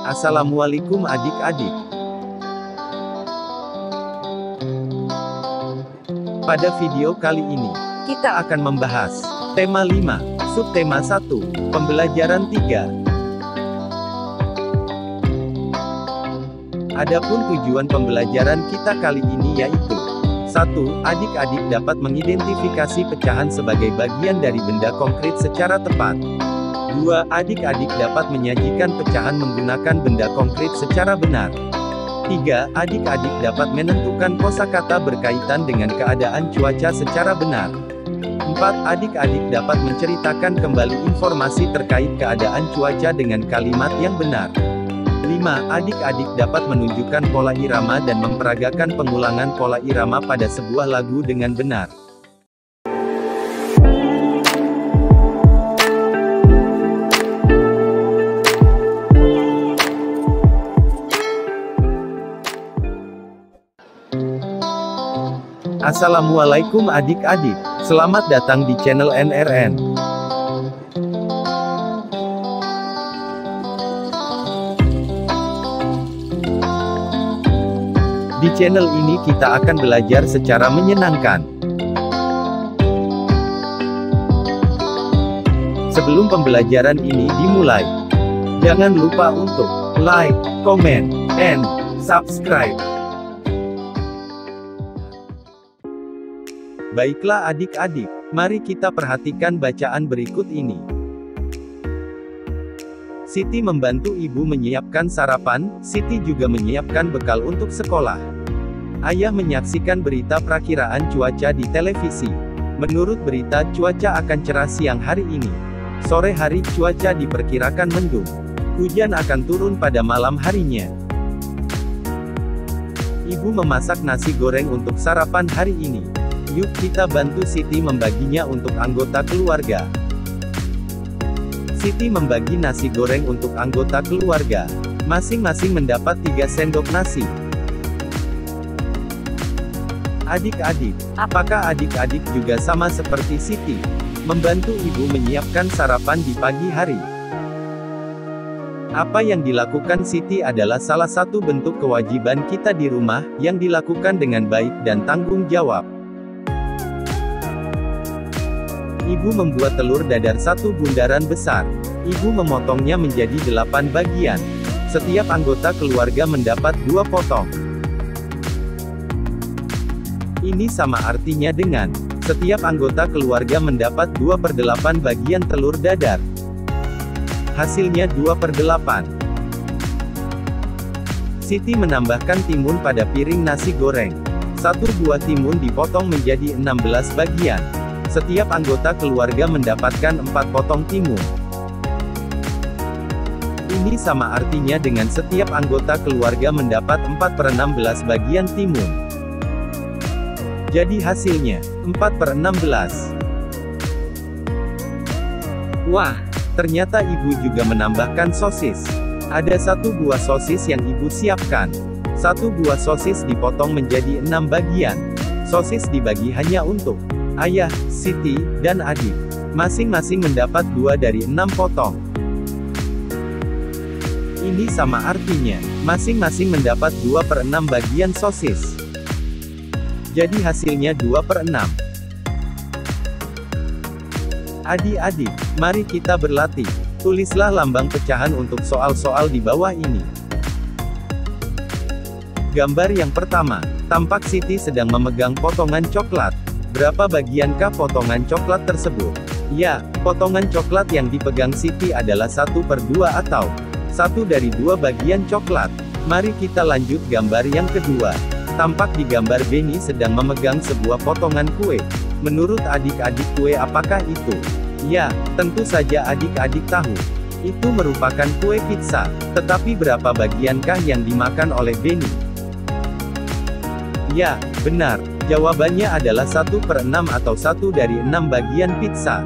Assalamualaikum adik-adik. Pada video kali ini, kita akan membahas tema 5, subtema 1, pembelajaran 3. Adapun tujuan pembelajaran kita kali ini yaitu 1. Adik-adik dapat mengidentifikasi pecahan sebagai bagian dari benda konkret secara tepat. 2. Adik-adik dapat menyajikan pecahan menggunakan benda konkret secara benar. 3. Adik-adik dapat menentukan kosakata berkaitan dengan keadaan cuaca secara benar. 4. Adik-adik dapat menceritakan kembali informasi terkait keadaan cuaca dengan kalimat yang benar. 5. Adik-adik dapat menunjukkan pola irama dan memperagakan pengulangan pola irama pada sebuah lagu dengan benar. Assalamualaikum adik-adik, selamat datang di channel NRN. Di channel ini kita akan belajar secara menyenangkan. Sebelum pembelajaran ini dimulai, jangan lupa untuk like, comment, and subscribe. Baiklah adik-adik, mari kita perhatikan bacaan berikut ini. Siti membantu ibu menyiapkan sarapan, Siti juga menyiapkan bekal untuk sekolah. Ayah menyaksikan berita perakiraan cuaca di televisi. Menurut berita, cuaca akan cerah siang hari ini. Sore hari cuaca diperkirakan mendung. Hujan akan turun pada malam harinya. Ibu memasak nasi goreng untuk sarapan hari ini. Yuk kita bantu Siti membaginya untuk anggota keluarga. Siti membagi nasi goreng untuk anggota keluarga. Masing-masing mendapat 3 sendok nasi. Adik-adik, apakah adik-adik juga sama seperti Siti? Membantu ibu menyiapkan sarapan di pagi hari. Apa yang dilakukan Siti adalah salah satu bentuk kewajiban kita di rumah, yang dilakukan dengan baik dan tanggung jawab. Ibu membuat telur dadar 1 bundaran besar. Ibu memotongnya menjadi 8 bagian. Setiap anggota keluarga mendapat 2 potong. Ini sama artinya dengan, setiap anggota keluarga mendapat 2/8 bagian telur dadar. Hasilnya 2/8. Siti menambahkan timun pada piring nasi goreng. 1 buah timun dipotong menjadi 16 bagian. Setiap anggota keluarga mendapatkan 4 potong timun. Ini sama artinya dengan setiap anggota keluarga mendapat 4/16 bagian timun. Jadi hasilnya, 4/16. Wah, ternyata ibu juga menambahkan sosis. Ada 1 buah sosis yang ibu siapkan. 1 buah sosis dipotong menjadi 6 bagian. Sosis dibagi hanya untuk ayah, Siti, dan adik. Masing-masing mendapat 2 dari 6 potong. Ini sama artinya, masing-masing mendapat 2/6 bagian sosis. Jadi hasilnya 2/6. Adik-adik, mari kita berlatih. Tulislah lambang pecahan untuk soal-soal di bawah ini. Gambar yang pertama, tampak Siti sedang memegang potongan coklat. Berapa bagiankah potongan coklat tersebut? Ya, potongan coklat yang dipegang Siti adalah 1/2 atau 1 dari 2 bagian coklat. Mari kita lanjut gambar yang kedua. Tampak di gambar Beni sedang memegang sebuah potongan kue. Menurut adik-adik kue apakah itu? Ya, tentu saja adik-adik tahu. Itu merupakan kue pizza. Tetapi berapa bagiankah yang dimakan oleh Beni? Ya, benar. Jawabannya adalah 1/6 atau 1 dari 6 bagian pizza.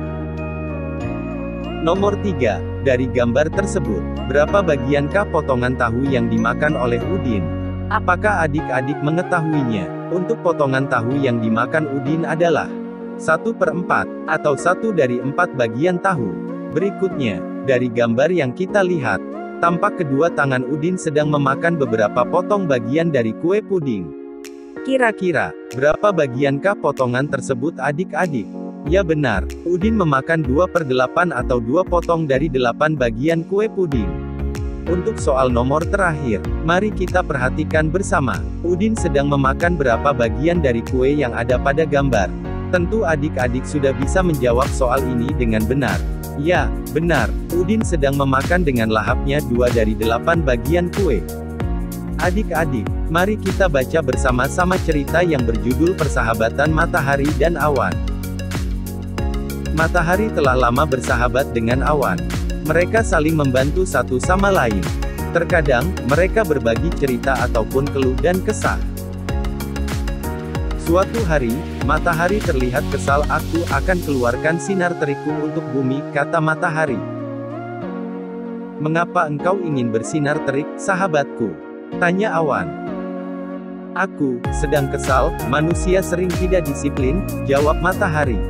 Nomor 3. Dari gambar tersebut, berapa bagiankah potongan tahu yang dimakan oleh Udin? Apakah adik-adik mengetahuinya? Untuk potongan tahu yang dimakan Udin adalah 1/4, atau 1 dari 4 bagian tahu. Berikutnya, dari gambar yang kita lihat, Tampak kedua tangan Udin sedang memakan beberapa potong bagian dari kue puding. Kira-kira, berapa bagiankah potongan tersebut adik-adik? Ya benar, Udin memakan 2/8 atau 2 potong dari 8 bagian kue puding. Untuk soal nomor terakhir, mari kita perhatikan bersama. Udin sedang memakan berapa bagian dari kue yang ada pada gambar? Tentu adik-adik sudah bisa menjawab soal ini dengan benar. Ya, benar, Udin sedang memakan dengan lahapnya 2 dari 8 bagian kue. Adik-adik, mari kita baca bersama-sama cerita yang berjudul Persahabatan Matahari dan Awan. Matahari telah lama bersahabat dengan awan. Mereka saling membantu satu sama lain. Terkadang, mereka berbagi cerita ataupun keluh dan kesah. Suatu hari, matahari terlihat kesal. Aku akan keluarkan sinar terikku untuk bumi, kata matahari. Mengapa engkau ingin bersinar terik, sahabatku? Tanya awan. Aku sedang kesal, manusia sering tidak disiplin, jawab matahari.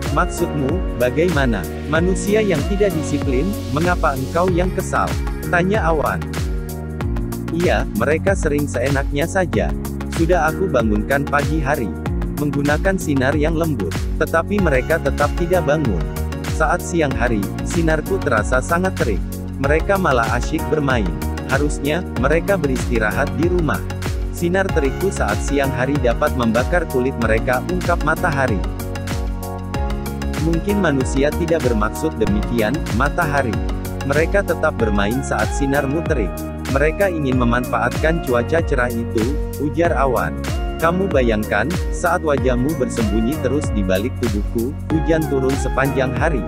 Maksudmu, bagaimana? Manusia yang tidak disiplin, mengapa engkau yang kesal? Tanya awan. Iya, mereka sering seenaknya saja. Sudah aku bangunkan pagi hari, menggunakan sinar yang lembut, tetapi mereka tetap tidak bangun. Saat siang hari, sinarku terasa sangat terik. Mereka malah asyik bermain. Harusnya, mereka beristirahat di rumah. Sinar terikku saat siang hari dapat membakar kulit mereka, ungkap matahari. Mungkin manusia tidak bermaksud demikian, matahari. Mereka tetap bermain saat sinarmu terik. Mereka ingin memanfaatkan cuaca cerah itu, ujar awan. Kamu bayangkan, saat wajahmu bersembunyi terus di balik tubuhku, hujan turun sepanjang hari.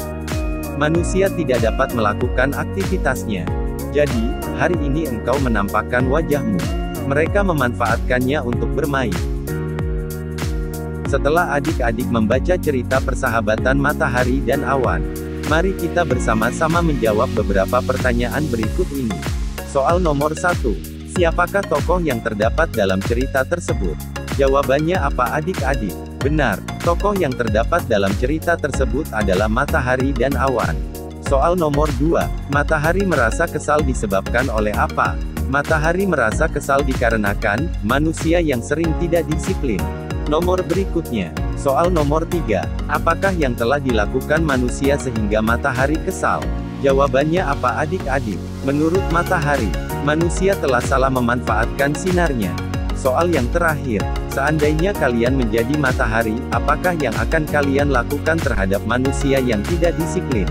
Manusia tidak dapat melakukan aktivitasnya. Jadi, hari ini engkau menampakkan wajahmu. Mereka memanfaatkannya untuk bermain. Setelah adik-adik membaca cerita persahabatan matahari dan awan, mari kita bersama-sama menjawab beberapa pertanyaan berikut ini. Soal nomor 1. Siapakah tokoh yang terdapat dalam cerita tersebut? Jawabannya apa adik-adik? Benar, tokoh yang terdapat dalam cerita tersebut adalah matahari dan awan. Soal nomor 2. Matahari merasa kesal disebabkan oleh apa? Matahari merasa kesal dikarenakan manusia yang sering tidak disiplin. Nomor berikutnya, soal nomor 3, apakah yang telah dilakukan manusia sehingga matahari kesal? Jawabannya apa adik-adik? Menurut matahari, manusia telah salah memanfaatkan sinarnya. Soal yang terakhir, seandainya kalian menjadi matahari, apakah yang akan kalian lakukan terhadap manusia yang tidak disiplin?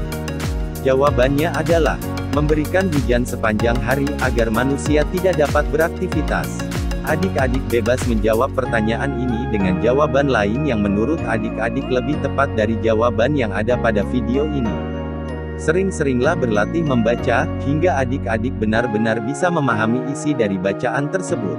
Jawabannya adalah, memberikan hujan sepanjang hari agar manusia tidak dapat beraktivitas. Adik-adik bebas menjawab pertanyaan ini dengan jawaban lain yang menurut adik-adik lebih tepat dari jawaban yang ada pada video ini. Sering-seringlah berlatih membaca, hingga adik-adik benar-benar bisa memahami isi dari bacaan tersebut.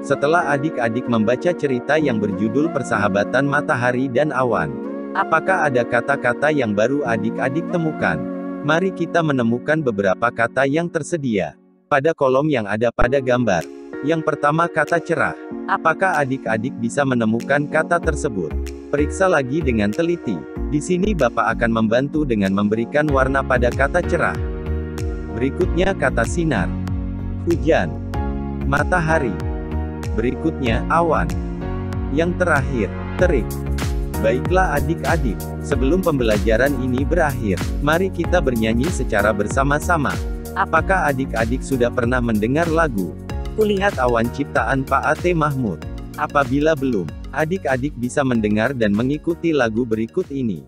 Setelah adik-adik membaca cerita yang berjudul Persahabatan Matahari dan Awan, apakah ada kata-kata yang baru adik-adik temukan? Mari kita menemukan beberapa kata yang tersedia pada kolom yang ada pada gambar. Yang pertama kata cerah. Apakah adik-adik bisa menemukan kata tersebut? Periksa lagi dengan teliti. Di sini Bapak akan membantu dengan memberikan warna pada kata cerah. Berikutnya kata sinar, hujan, matahari. Berikutnya awan. Yang terakhir, terik. Baiklah adik-adik, sebelum pembelajaran ini berakhir, mari kita bernyanyi secara bersama-sama. Apakah adik-adik sudah pernah mendengar lagu Kulihat Awan ciptaan Pak A.T. Mahmud? Apabila belum, adik-adik bisa mendengar dan mengikuti lagu berikut ini.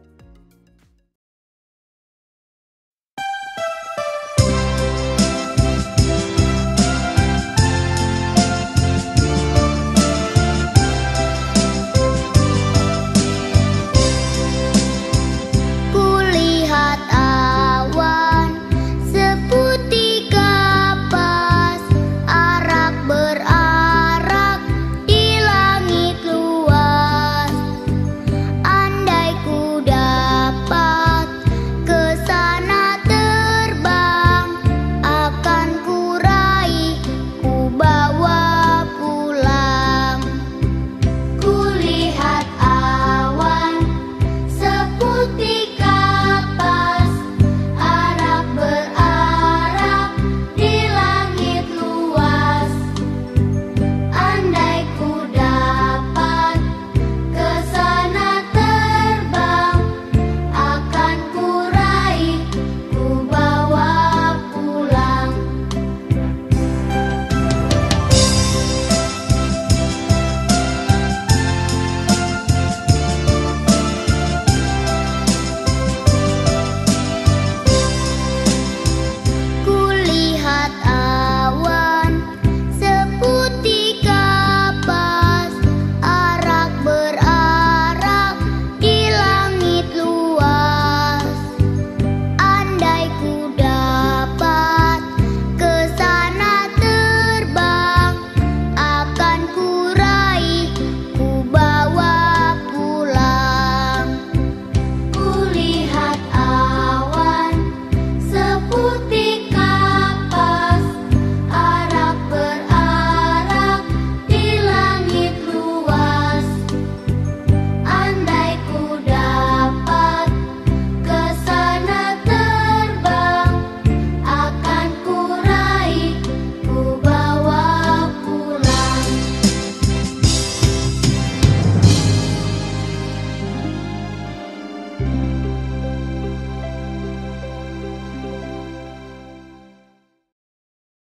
Kuda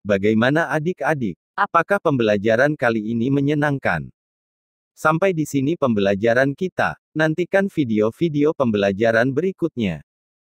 Bagaimana adik-adik? Apakah pembelajaran kali ini menyenangkan? Sampai di sini pembelajaran kita. Nantikan video-video pembelajaran berikutnya.